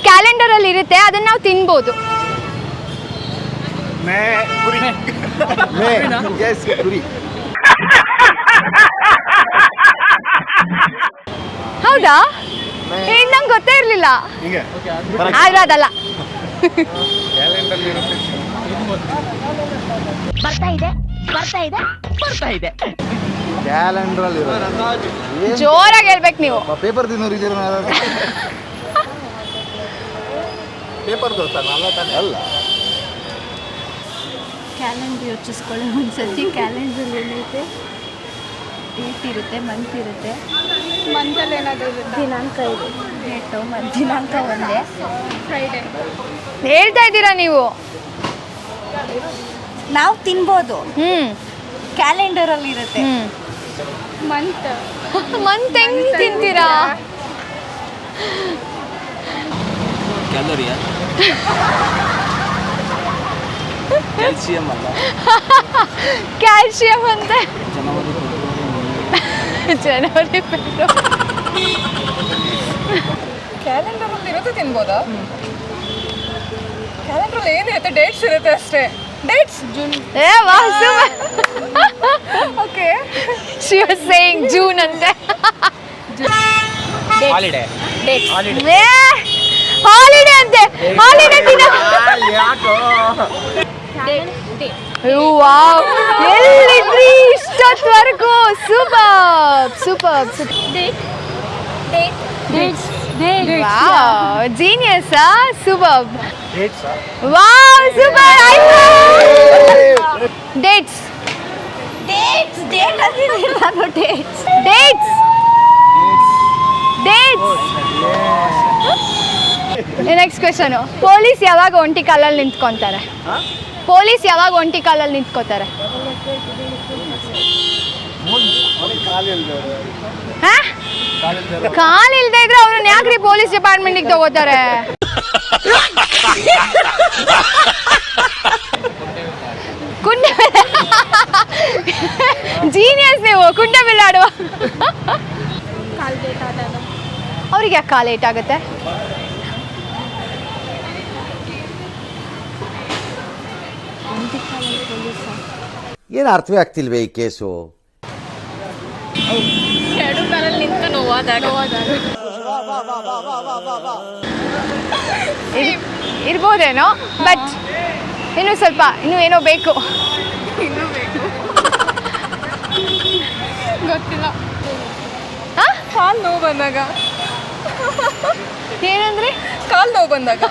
Calendar ಅಲ್ಲಿ ಇರುತ್ತೆ, ಅದನ್ನ ನಾವು ತಿನ್ಬೋದು. ಹೌದಾ? ನಂಗೆ ಗೊತ್ತೇ ಇರ್ಲಿಲ್ಲ. ಆದ್ರೆ ಅದಲ್ಲ. ಜೋರಾಗಿ ಹೇಳ್ಬೇಕು ನೀವು. ಪೇಪರ್ ತಿನ್ನೋರು ಪೇಪರ್ ದೋಸೆ ಅಲ್ಲ. ಕ್ಯಾಲೆಂಡರ್ ಯೋಚಿಸ್ಕೊಳ್ಳಿ ಒಂದ್ಸತಿ. ಕ್ಯಾಲೆಂಡರ್ ಏನೈತೆ, ಡೇಟ್ ಇರುತ್ತೆ, ಮಂತ್ ಇರುತ್ತೆ. ಮಂತಲ್ಲಿ ಏನಾದರೂ ದಿನಾಂಕ ಇದೆ, ಡೇಟು ಮತ್ತು ದಿನಾಂಕ ಒಂದೇ. ಫ್ರೈಡೆ ಹೇಳ್ತಾ ಇದ್ದೀರಾ ನೀವು. ನಾವು ತಿನ್ಬೋದು. ಕ್ಯಾಲೆಂಡರಲ್ಲಿ ಇರುತ್ತೆ. ಮಂತ್ ಹೆಂಗ್ ತಿಂತೀರಾ? ಕ್ಯಾಲೋರಿಯಾ ಕ್ಯಾಲ್ಸಿಯಂ ಅಲ್ಲ, ಕ್ಯಾಲ್ಸಿಯಂ ಅಂತೆ. ಜನವರಿ ಕ್ಯಾಲೆಂಡರಲ್ಲಿ ಇರುತ್ತೆ, ತಿನ್ಬೋದಾ? ಕ್ಯಾಲೆಂಡರಲ್ಲಿ ಏನಿರುತ್ತೆ? ಡೇಟ್ಸ್ ಇರುತ್ತೆ ಅಷ್ಟೇ. Dates June. ಏ ವಾಹ್, super. Okay, she was saying June ಅಂತೆ. ಹಾಲಿಡೇ. ಏ ಹಾಲಿಡೇ ಅಂತೆ. ಹಾಲಿಡೇ ದಿನ. ವಾವ್, ಎಲ್ಲಿದ್ರಿ ಇಷ್ಟೊತ್ತವರೆಗೂ? Super super super. Wow, genius. Super. Wow, super. ಆಯ್ತು. ಡೇಟ್ಸ್. Next question. ಪೊಲೀಸ್ ಯಾವಾಗ ಒಂಟಿ ಕಾಲಲ್ಲಿ ನಿಂತ್ಕೊಂತಾರೆ? ಪೊಲೀಸ್ ಯಾವಾಗ ಒಂಟಿ ಕಾಲಲ್ಲಿ ನಿಂತ್ಕೋತಾರೆ? ಕಾಲಿಲ್ದೇ ಇದ್ರೆ ಅವ್ರನ್ನ ಯಾಕ್ರಿ ಪೊಲೀಸ್ ಡಿಪಾರ್ಟ್ಮೆಂಟಿಗೆ ತಗೋತಾರೆ? ಕುಂಡೆ ಜೀನಿಯಸ್ ನೀವು. ಕುಂಡೆ ಬಿಲ್ಲಾಡುವ. ಅವ್ರಿಗೆ ಯಾಕೆ ಕಾಲ್ ಲೇಟ್ ಆಗುತ್ತೆ? ಏನು ಅರ್ಥವೇ ಆಗ್ತಿಲ್ವೇ ಈ ಕೇಸು? ಎರಡು ಕಾಲಲ್ಲಿ ನಿಂತು ನೋವಾದಾಗ ಇರ್ಬೋದೇನೋ, ಬಟ್ ಇನ್ನೂ ಸ್ವಲ್ಪ, ಇನ್ನೂ ಏನೋ ಬೇಕು. ಗೊತ್ತಿಲ್ಲ. ಕಾಲು ನೋವು ಬಂದಾಗ. ಏನಂದ್ರೆ ಕಾಲು ನೋವು ಬಂದಾಗ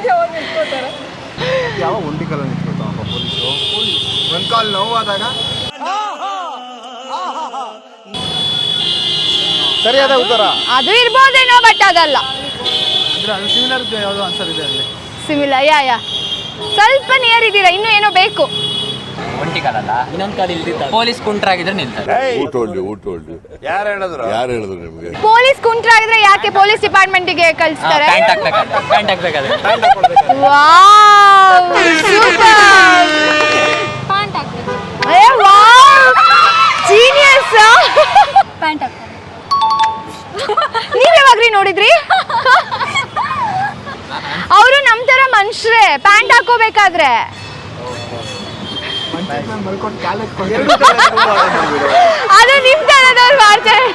ಯಾವಾಗ ನಿಂತ್ಕೋತಾರೆ? ಯಾವ ಒಂಟಿ ಕಾಲ ನಿಂತ್ಕೊಳ್ತಾವ ಪೊಲೀಸರು? ಒಂದು ಕಾಲು ನೋವಾದಾಗ ಸರಿಯಾದ ಉತ್ತರ. ಅದು ಇರ್ಬೋದೇನೋ, ಬಟ್ ಅದಲ್ಲ. ಅಂದ್ರೆ ಅದು ಸಿಮಿಲರ್ ಯಾವುದೋ ಆನ್ಸರ್ ಇದೆ ಅಲ್ಲಿ. ಸಿಮಿಲರ್. ಯಾ ಸ್ವಲ್ಪ ನಿಯರ್ ಇದ್ದೀರಾ, ಇನ್ನೂ ಏನೋ ಬೇಕು. ಒಂಟಿ ಕಾಲಲ್ಲ, ಇನ್ನೊಂದು ಕಾಲ ಇಲ್ದಿದ್ದ ಪೊಲೀಸ್ ಕುಂಟ್ರಾಗಿದ್ರೆ ನಿಲ್ತಾರೆ. ಯಾರು ಹೇಳಿದ್ರು ನಿಮಗೆ? ಪೊಲೀಸ್ ಕುಂಟ್ರಾಗಿದ್ರೆ ಯಾಕೆ ಪೊಲೀಸ್ ಡಿಪಾರ್ಟ್ಮೆಂಟಿಗೆ ಕಳಿಸ್ತಾರೆ? ಪ್ಯಾಂಟ್ ಹಾಕ್ಬೇಕಾದ್ರೆ. Wow, super. ಏ ವಾವ್, ಜೀನಿಯಸ್. ಪ್ಯಾಂಟ್ ಹಾಕ್ತಾರೆ. ನೀವ್ ಯಾವಾಗ್ರಿ ನೋಡಿದ್ರಿ? ಅವರು ನಮ್ ತರ ಮನುಷ್ಯರೇ, ಪ್ಯಾಂಟ್ ಹಾಕೋಬೇಕಾದ್ರೆ. ಅದು ನಿಮ್ ತರದವ್ರು ಮಾಡ್ತಾರೆ.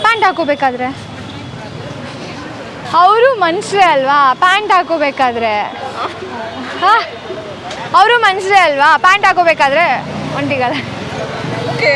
ಪ್ಯಾಂಟ್ ಹಾಕೋಬೇಕಾದ್ರೆ ಅವರು ಮನುಷ್ಯರೇ ಅಲ್ವಾ? ಪ್ಯಾಂಟ್ ಹಾಕೋಬೇಕಾದ್ರೆ ಅವರು ಮನುಷ್ಯರೇ ಅಲ್ವಾ? ಪ್ಯಾಂಟ್ ಹಾಕೋಬೇಕಾದ್ರೆ ಒಂಟಿಗಲ್ಲ. ಓಕೆ,